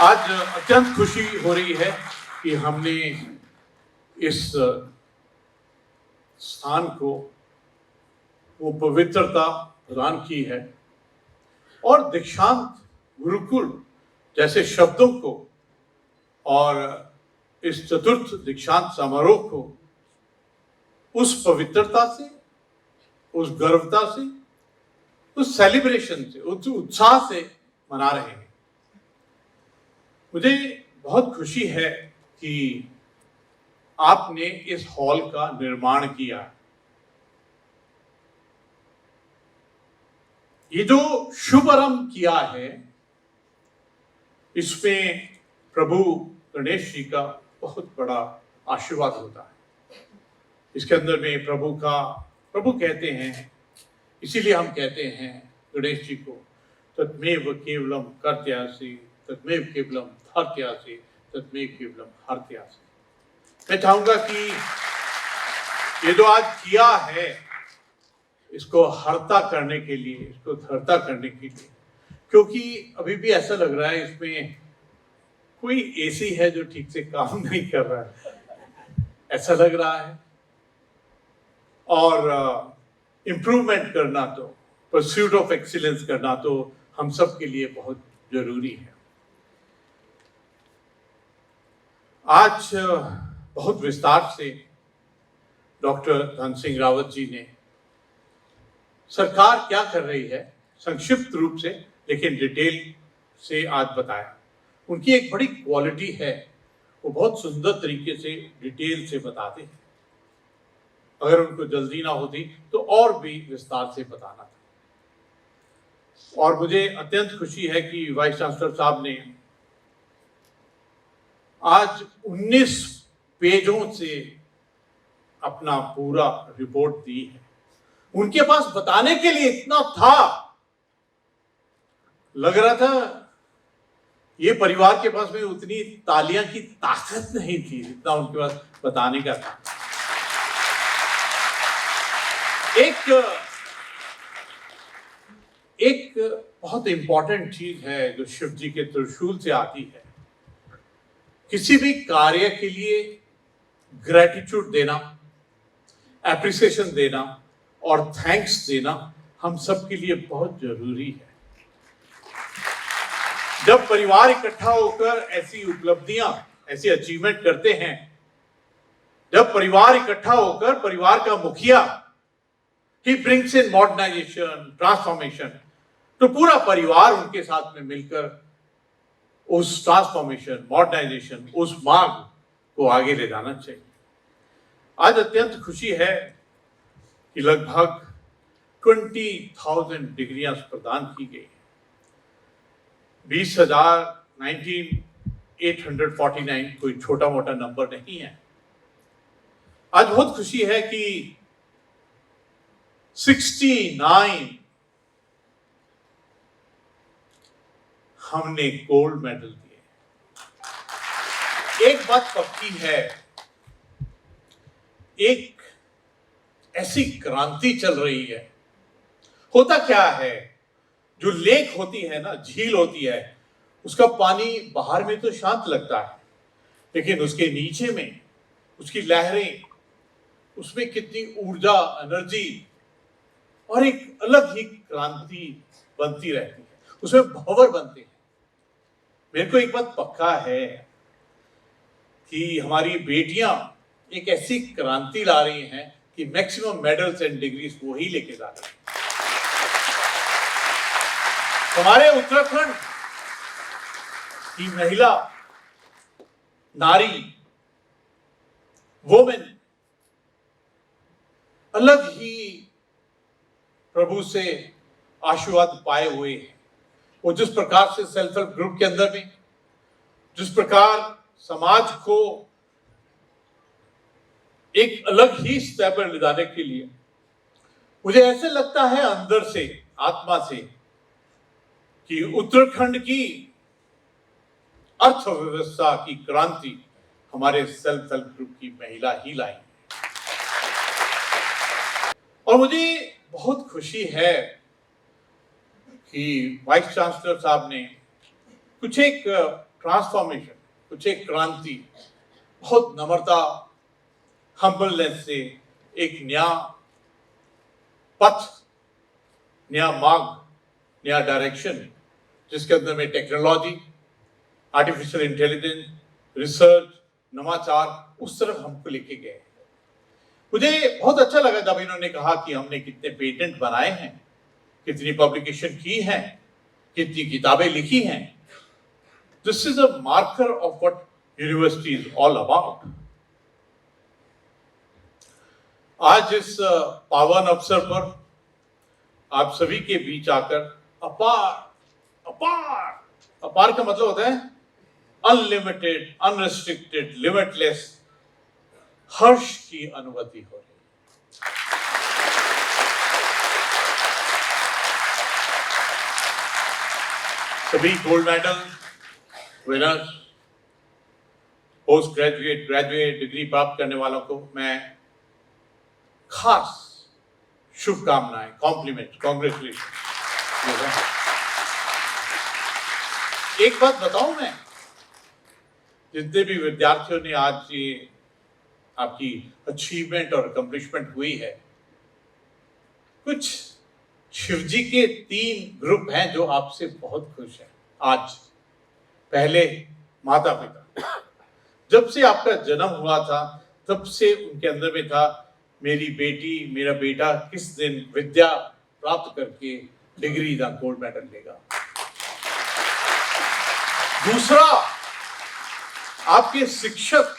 आज अत्यंत खुशी हो रही है कि हमने इस स्थान को वो पवित्रता प्रदान की है और दीक्षांत गुरुकुल जैसे शब्दों को और इस चतुर्थ दीक्षांत समारोह को उस पवित्रता से, उस गर्वता से, उस सेलिब्रेशन से, उस उत्साह से मना रहे हैं। मुझे बहुत खुशी है कि आपने इस हॉल का निर्माण किया। ये जो शुभारंभ किया है, इसमें प्रभु गणेश जी का बहुत बड़ा आशीर्वाद होता है। इसके अंदर में प्रभु कहते हैं, इसीलिए हम कहते हैं गणेश जी को तत्मेव केवलम कर्त्यासि, तत्मेव केवलम धार्त्यासि, तत्मेव केवलम हर्त्यासि। मैं चाहूंगा कि ये जो आज किया है, इसको हरता करने के लिए, इसको धरता करने के लिए, क्योंकि अभी भी ऐसा लग रहा है इसमें कोई एसी है जो ठीक से काम नहीं कर रहा है, ऐसा लग रहा है। और इम्प्रूवमेंट करना तो, परस्यूट ऑफ एक्सीलेंस करना तो हम सब के लिए बहुत जरूरी है। आज बहुत विस्तार से डॉक्टर धन सिंह रावत जी ने सरकार क्या कर रही है संक्षिप्त रूप से लेकिन डिटेल से आज बताया। उनकी एक बड़ी क्वालिटी है, वो बहुत सुंदर तरीके से डिटेल से बताते हैं। अगर उनको जल्दी ना होती तो और भी विस्तार से बताना था। और मुझे अत्यंत खुशी है कि वाइस चांसलर साहब ने आज 19 पेजों से अपना पूरा रिपोर्ट दी है। उनके पास बताने के लिए इतना था, लग रहा था ये परिवार के पास में उतनी तालियां की ताकत नहीं थी जितना उनके पास बताने का था। एक बहुत इंपॉर्टेंट चीज है जो शिव जी के त्रिशूल से आती है। किसी भी कार्य के लिए ग्रेटिट्यूड देना, एप्रिसिएशन देना और थैंक्स देना हम सब के लिए बहुत जरूरी है। जब परिवार इकट्ठा होकर ऐसी उपलब्धियां, ऐसी अचीवमेंट करते हैं, जब परिवार इकट्ठा होकर परिवार का मुखिया ही ब्रिंग्स इन मॉडर्नाइजेशन, ट्रांसफॉर्मेशन, तो पूरा परिवार उनके साथ में मिलकर उस ट्रांसफॉर्मेशन, मॉडर्नाइजेशन, उस मार्ग को आगे ले जाना चाहिए। आज अत्यंत खुशी है कि लगभग 20,000 डिग्रियां प्रदान की गई। 20,849 कोई छोटा मोटा नंबर नहीं है। आज बहुत खुशी है कि 69 हमने गोल्ड मेडल दिए। एक बात पक्की है, एक ऐसी क्रांति चल रही है। होता क्या है, जो लेक होती है ना, झील होती है, उसका पानी बाहर में तो शांत लगता है, लेकिन उसके नीचे में उसकी लहरें, उसमें कितनी ऊर्जा, एनर्जी और एक अलग ही क्रांति बनती रहती है, उसमें भंवर बनते हैं। मेरे को एक बात पक्का है कि हमारी बेटियां एक ऐसी क्रांति ला रही हैं कि मैक्सिमम मेडल्स एंड डिग्रीज वो ही लेके जा रही हैं। हमारे उत्तराखंड की महिला, नारी, वोमेन अलग ही प्रभु से आशीर्वाद पाए हुए हैं। वो जिस प्रकार से सेल्फ हेल्प ग्रुप के अंदर में, जिस प्रकार समाज को एक अलग ही स्तर पर ले जाने के लिए, मुझे ऐसे लगता है अंदर से, आत्मा से, कि उत्तराखंड की अर्थव्यवस्था की क्रांति हमारे सेल्फ हेल्प ग्रुप की महिला ही लाई। और मुझे बहुत खुशी है कि वाइस चांसलर साहब ने कुछ एक ट्रांसफॉर्मेशन, कुछ एक क्रांति, बहुत नम्रता, हम्बलनेस से एक नया पथ, नया मार्ग, नया डायरेक्शन, जिसके अंदर में टेक्नोलॉजी, आर्टिफिशियल इंटेलिजेंस, रिसर्च, नवाचार, उस तरफ हमको लेके गए। मुझे बहुत अच्छा लगा जब इन्होंने कहा कि हमने कितने पेटेंट बनाए हैं, कितनी पब्लिकेशन की हैं, कितनी किताबें लिखी हैं। This is a marker of what university is all about. आज इस पावन अवसर पर आप सभी के बीच आकर अपार अपार अपार का मतलब होता है अनलिमिटेड, अनरिस्ट्रिक्टेड, लिमिटलेस हर्ष की अनुभूति हो रही है। सभी gold medal winners, post graduate, graduate degree प्राप्त करने वालों को मैं खास शुभकामनाएं, कॉम्प्लीमेंट, कॉन्ग्रेचुलेशन। एक बात बताऊं मैं, जितने भी विद्यार्थियों ने आज ये आपकी अचीवमेंट और अकम्प्लिशमेंट हुई है, कुछ शिवजी के 3 ग्रुप हैं जो आपसे बहुत खुश हैं आज। पहले माता पिता, जब से आपका जन्म हुआ था तब से उनके अंदर में था, मेरी बेटी, मेरा बेटा किस दिन विद्या प्राप्त करके डिग्री या गोल्ड मेडल लेगा। दूसरा, आपके शिक्षक,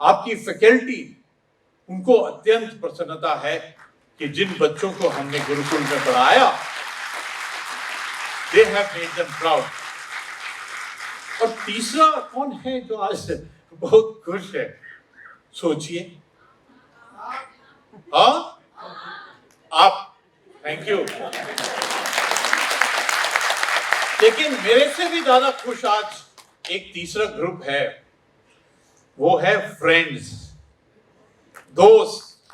आपकी फैकल्टी, उनको अत्यंत प्रसन्नता है कि जिन बच्चों को हमने गुरुकुल में पढ़ाया, they have made them proud। और तीसरा कौन है जो आज बहुत खुश है? सोचिए। हाँ, आप, थैंक यू। लेकिन मेरे से भी ज्यादा खुश आज एक तीसरा ग्रुप है, वो है फ्रेंड्स, दोस्त।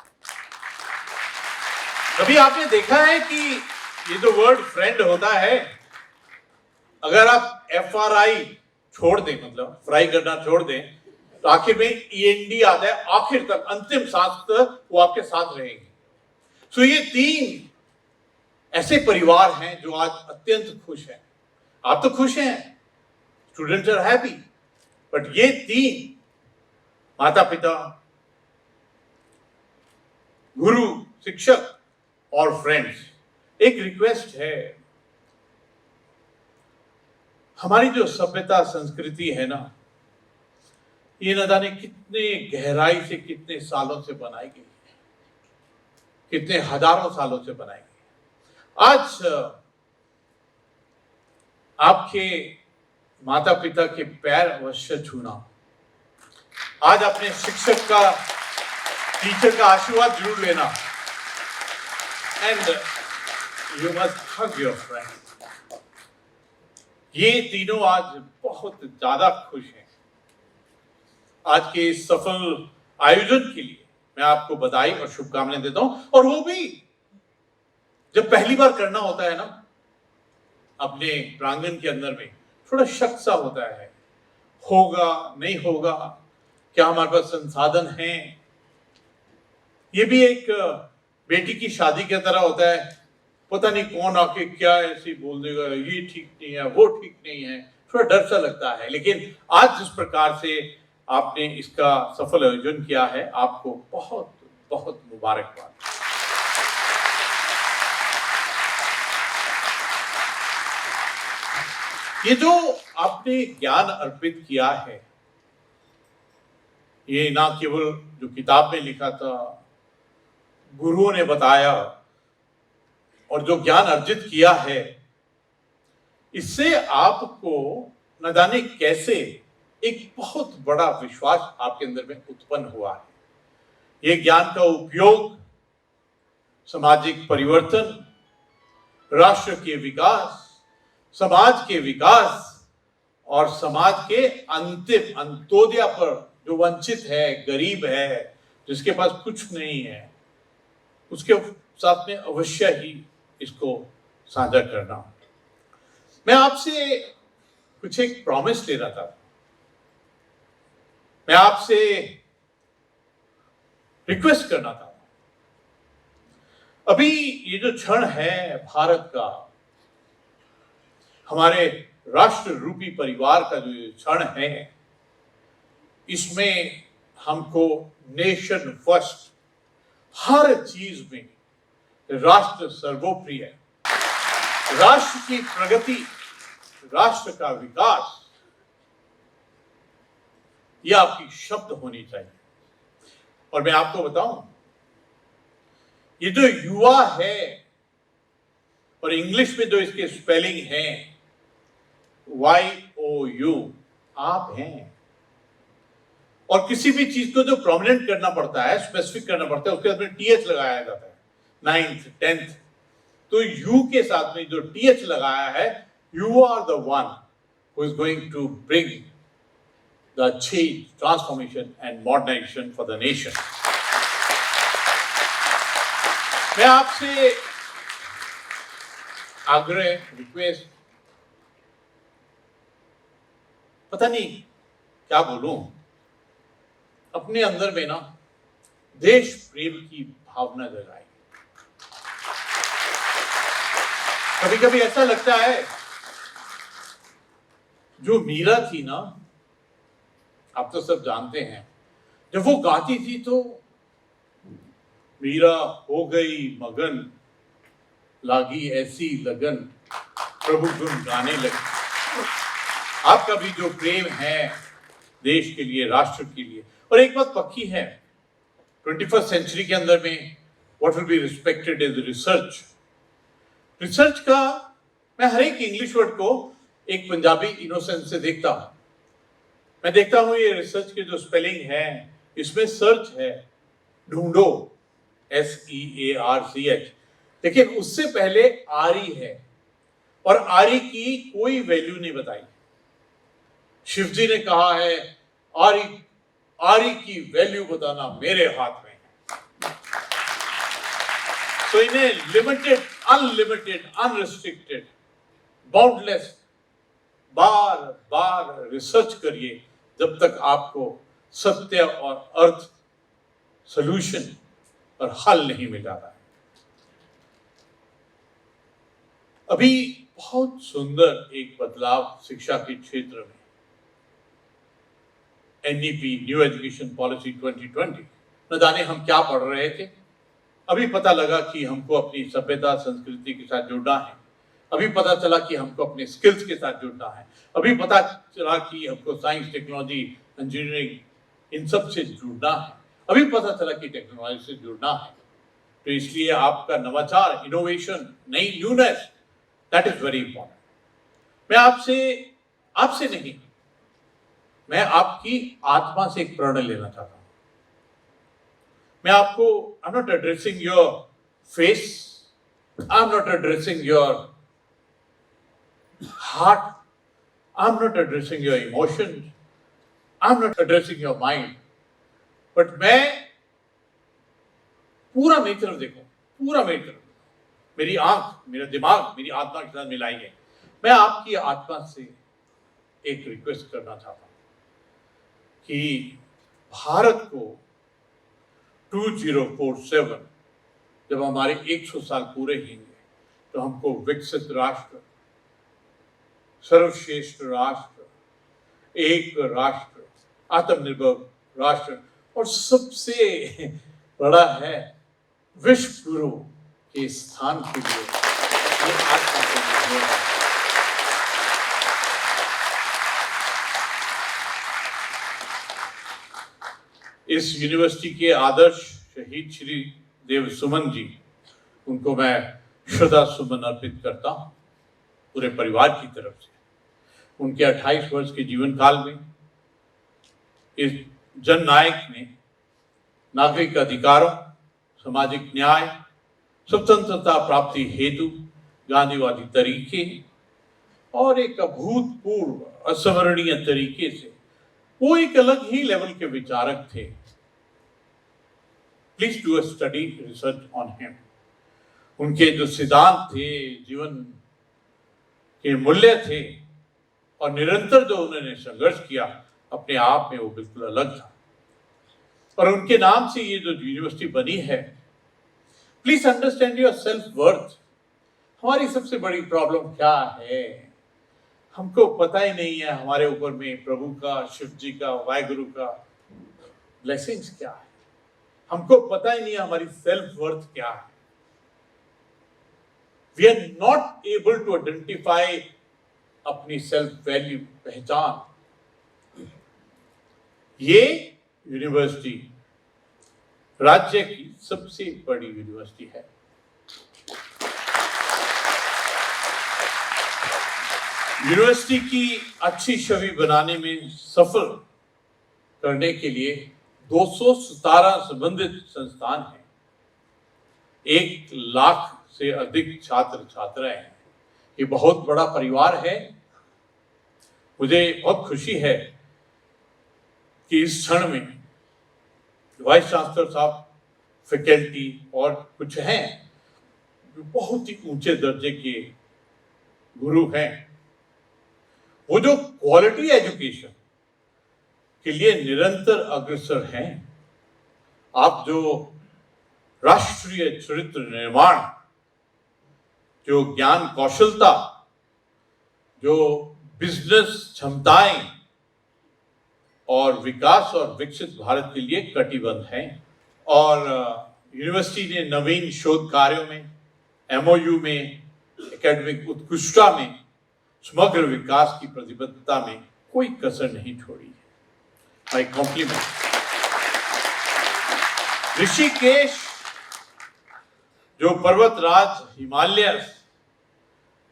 कभी आपने देखा है कि ये जो वर्ड फ्रेंड होता है, अगर आप FRI छोड़ दें, मतलब फ्राई करना छोड़ दें, तो आखिर में END आता है, आखिर तक, अंतिम सांस तक वो आपके साथ रहेंगे। सो ये 3 ऐसे परिवार हैं जो आज अत्यंत खुश हैं। आप तो खुश हैं, स्टूडेंट्स आर हैप्पी, बट ये 3 माता पिता, गुरु, शिक्षक और फ्रेंड्स, एक रिक्वेस्ट है, हमारी जो सभ्यता संस्कृति है ना, ये न जाने कितने गहराई से, कितने सालों से बनाई गई है, कितने हजारों सालों से बनाई गई। आज आपके माता पिता के पैर अवश्य छूना, आज अपने शिक्षक का, टीचर का आशीर्वाद जरूर लेना, and you must hug your friend. ये तीनों आज बहुत ज्यादा खुश हैं। आज के इस सफल आयोजन के लिए मैं आपको बधाई और शुभकामनाएं देता हूं। और वो भी जब पहली बार करना होता है ना, अपने प्रांगण के अंदर में थोड़ा शक सा होता है, होगा नहीं होगा, क्या हमारे पास संसाधन हैं। ये भी एक बेटी की शादी की तरह होता है, पता नहीं कौन आके क्या ऐसे बोल देगा, ये ठीक नहीं है, वो ठीक नहीं है, थोड़ा डर सा लगता है। लेकिन आज जिस प्रकार से आपने इसका सफल आयोजन किया है, आपको बहुत बहुत मुबारकबाद। ये जो आपने ज्ञान अर्पित किया है, ये ना केवल जो किताब में लिखा था, गुरुओं ने बताया, और जो ज्ञान अर्जित किया है, इससे आपको न जाने कैसे एक बहुत बड़ा विश्वास आपके अंदर में उत्पन्न हुआ है। ये ज्ञान का उपयोग सामाजिक परिवर्तन, राष्ट्र के विकास, समाज के विकास और समाज के अंतिम अंत्योदय पर, जो वंचित है, गरीब है, जिसके पास कुछ नहीं है, उसके साथ में अवश्य ही इसको साझा करना। मैं आपसे कुछ एक प्रॉमिस ले रहा था, मैं आपसे रिक्वेस्ट करना था। अभी ये जो क्षण है भारत का, हमारे राष्ट्र रूपी परिवार का जो ये क्षण है, इसमें हमको नेशन फर्स्ट, हर चीज में राष्ट्र सर्वोपरि है, राष्ट्र की प्रगति, राष्ट्र का विकास, यह आपकी शब्द होनी चाहिए। और मैं आपको बताऊं, ये जो युवा है, और इंग्लिश में जो इसके स्पेलिंग है YOU, आप हैं। और किसी भी चीज को जो प्रोमिनेंट करना पड़ता है, स्पेसिफिक करना पड़ता है, उसके अंदर TH लगाया जाता है, 9th 10th। तो यू के साथ में जो TH लगाया है, you are the one who is going to bring the change, transformation and modernisation for the nation. मैं आपसे आग्रह, रिक्वेस्ट, पता नहीं क्या बोलूं, अपने अंदर में ना देश प्रेम की भावना जगाई। कभी कभी ऐसा लगता है, जो मीरा थी ना, आप तो सब जानते हैं, जब वो गाती थी तो मीरा हो गई मगन, लागी ऐसी लगन, प्रभु गुण गाने लगी। आपका भी जो प्रेम है देश के लिए, राष्ट्र के लिए, और एक बात पक्की है, 21st सेंचुरी के अंदर में what will be respected is research. Research का मैं हर एक इंग्लिश वर्ड को एक पंजाबी इनोसेंस से देखता हूं। मैं देखता हूं ये रिसर्च के जो स्पेलिंग है, इसमें सर्च है, ढूंढो, SEARCH, लेकिन उससे पहले आरी है, और आरी की कोई वैल्यू नहीं बताई। शिव जी ने कहा है, आरी की वैल्यू बताना मेरे हाथ में है। तो इन्हें लिमिटेड, अनलिमिटेड, अनरिस्ट्रिक्टेड, बाउंडलेस बार बार रिसर्च करिए, जब तक आपको सत्य और अर्थ, सॉल्यूशन और हल नहीं मिल जाता है। अभी बहुत सुंदर एक बदलाव शिक्षा के क्षेत्र में, NEP, न्यू एजुकेशन पॉलिसी 2020, न जाने हम क्या पढ़ रहे थे। अभी पता लगा कि हमको अपनी सभ्यता, संस्कृति के साथ जुड़ना है। अभी पता चला कि हमको अपने स्किल्स के साथ जुड़ना है। अभी पता चला कि हमको साइंस, टेक्नोलॉजी, इंजीनियरिंग, इन सब से जुड़ना है। अभी पता चला कि टेक्नोलॉजी से जुड़ना है। तो इसलिए आपका नवाचार, इनोवेशन, नई newness, that is very important. मैं आपसे नहीं, मैं आपकी आत्मा से एक प्रण लेना चाहता हूं। मैं आपको, I am not addressing your face, I am not addressing your heart, I am not addressing your emotions, I am not addressing your mind, but मैं पूरा मेरी तरफ देखो, पूरा मेरी तरफ, मेरी आंख, मेरा दिमाग, मेरी आत्मा के साथ मिलाइए। मैं आपकी आत्मा से एक रिक्वेस्ट करना चाहता हूं कि भारत को 2047 जब हमारे 100 साल पूरे होंगे तो हमको विकसित राष्ट्र, सर्वश्रेष्ठ राष्ट्र, एक राष्ट्र, आत्मनिर्भर राष्ट्र और सबसे बड़ा है विश्व गुरु के स्थान के लिए ये आत्मा को जोड़ना है। इस यूनिवर्सिटी के आदर्श शहीद श्री देव सुमन जी, उनको मैं श्रद्धा सुमन अर्पित करता हूं पूरे परिवार की तरफ से। उनके 28 वर्ष के जीवन काल में इस जननायक ने नागरिक अधिकारों, सामाजिक न्याय, स्वतंत्रता प्राप्ति हेतु गांधीवादी तरीके और एक अभूतपूर्व अस्मरणीय तरीके से वो एक अलग ही लेवल के विचारक थे। Please do a study research on him. उनके जो सिद्धांत थे, जीवन के मूल्य थे और निरंतर जो उन्होंने संघर्ष किया, अपने आप में वो बिल्कुल अलग था। और उनके नाम से ये जो यूनिवर्सिटी बनी है, please understand your self worth. हमारी सबसे बड़ी प्रॉब्लम क्या है? हमको पता ही नहीं है हमारे ऊपर में प्रभु का, शिव जी का, वाहिगुरु का ब्लेसिंग्स क्या है। हमको पता ही नहीं है हमारी सेल्फ वर्थ क्या है। We are not able to identify अपनी सेल्फ वैल्यू, पहचान। ये यूनिवर्सिटी राज्य की सबसे बड़ी यूनिवर्सिटी है। यूनिवर्सिटी की अच्छी छवि बनाने में सफल करने के लिए 217 संबंधित संस्थान हैं, 1 लाख से अधिक छात्र छात्राएं हैं। ये बहुत बड़ा परिवार है। मुझे बहुत खुशी है कि इस क्षण में वाइस चांसलर साहब, फैकल्टी और कुछ हैं जो बहुत ही ऊंचे दर्जे के गुरु हैं, वो जो क्वालिटी एजुकेशन के लिए निरंतर अग्रसर हैं। आप जो राष्ट्रीय चरित्र निर्माण, जो ज्ञान कौशलता, जो बिजनेस क्षमताएं और विकास और विकसित भारत के लिए कटिबद्ध हैं। और यूनिवर्सिटी ने नवीन शोध कार्यों में, एमओयू में, एकेडमिक उत्कृष्टता में, समग्र विकास की प्रतिबद्धता में कोई कसर नहीं छोड़ी है। My complement. ऋषिकेश जो पर्वतराज हिमालय,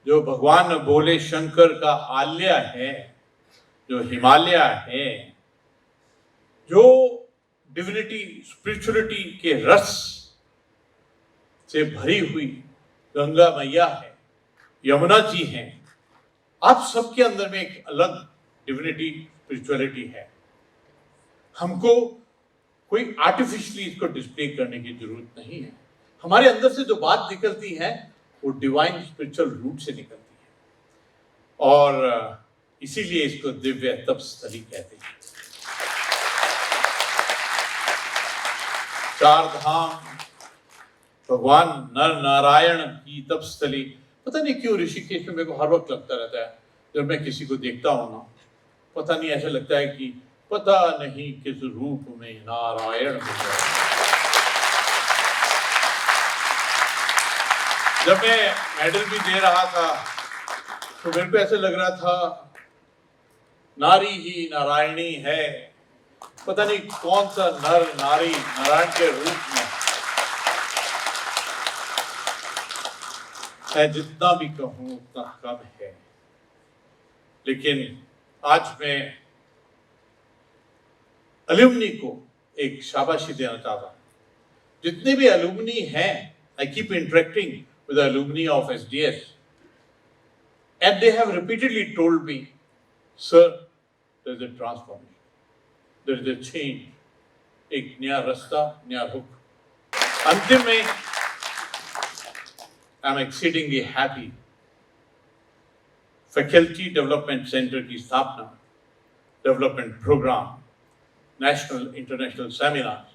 जो भगवान भोले शंकर का आलय है, जो हिमालय है, जो डिविनिटी, स्पिरिचुअलिटी के रस से भरी हुई गंगा मैया है, यमुना जी हैं, आप सबके अंदर में एक अलग डिविनिटी, स्पिरिचुअलिटी है। हमको कोई आर्टिफिशियली इसको डिस्प्ले करने की जरूरत नहीं है। हमारे अंदर से जो बात निकलती है वो डिवाइन स्पिरिचुअल रूट से निकलती है और इसीलिए इसको दिव्य तपस्थली कहते हैं। 4 धाम, भगवान नर नारायण की तपस्थली। पता नहीं क्यों ऋषिकेश में मेरे को हर वक्त लगता रहता है, जब मैं किसी को देखता हूं ना, पता नहीं ऐसा लगता है कि पता नहीं किस रूप में नारायण हो गए। जब मैं मेडल भी दे रहा था तो मेरे को ऐसे लग रहा था नारी ही नारायणी है। पता नहीं कौन सा नर नारी नारायण के रूप में। मैं जितना भी कहूं उतना कम है। लेकिन आज मैं अलुमनी को एक शाबाशी देना चाहता हूं। जितने भी अलुमनी हैं, I keep interacting with the alumni of SDS, and they have repeatedly told me, sir, there is a transformation, there is a change, एक नया रास्ता, नया रुख। अंतिम में I'm exceedingly happy faculty development centre की स्थापना, development programme, national international seminar,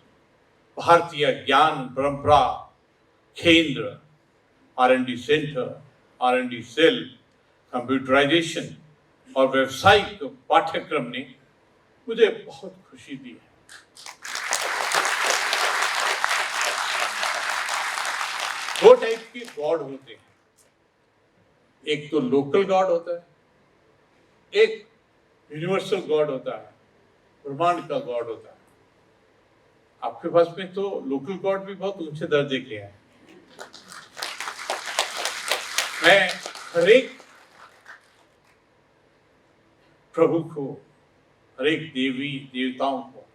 भारतीय ज्ञान परंपरा केंद्र, R&D centre, R&D cell, computerisation और व्यावसायिक पाठ्यक्रम ने मुझे बहुत खुशी दी है। दो टाइप के गॉड होते हैं, एक तो लोकल गॉड होता है, एक यूनिवर्सल गॉड होता है, ब्रह्मांड का गॉड होता है। आपके पास में तो लोकल गॉड भी बहुत ऊंचे दर्जे के हैं। मैं हर एक प्रभु को, हर एक देवी देवताओं को,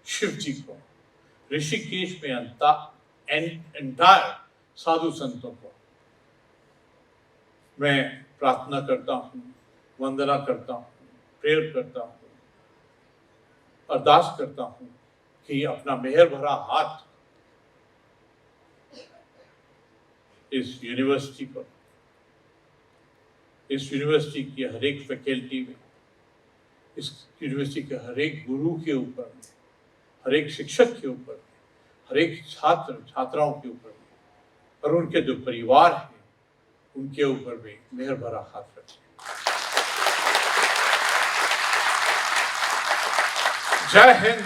शिव जी को, ऋषिकेश में एंटायर साधु संतों को मैं प्रार्थना करता हूँ, वंदना करता हूँ, प्रेयर करता हूँ, अरदास करता हूँ कि अपना मेहर भरा हाथ इस यूनिवर्सिटी पर, इस यूनिवर्सिटी की हर एक फैकल्टी में, इस यूनिवर्सिटी के हर एक गुरु के ऊपर, हर एक शिक्षक के ऊपर, हर एक छात्र छात्राओं के ऊपर और उनके जो परिवार हैं उनके ऊपर भी मेहर भरा हाथ रखें। जय हिंद,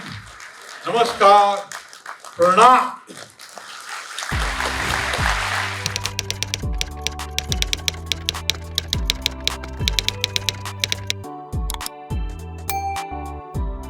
नमस्कार, प्रणाम।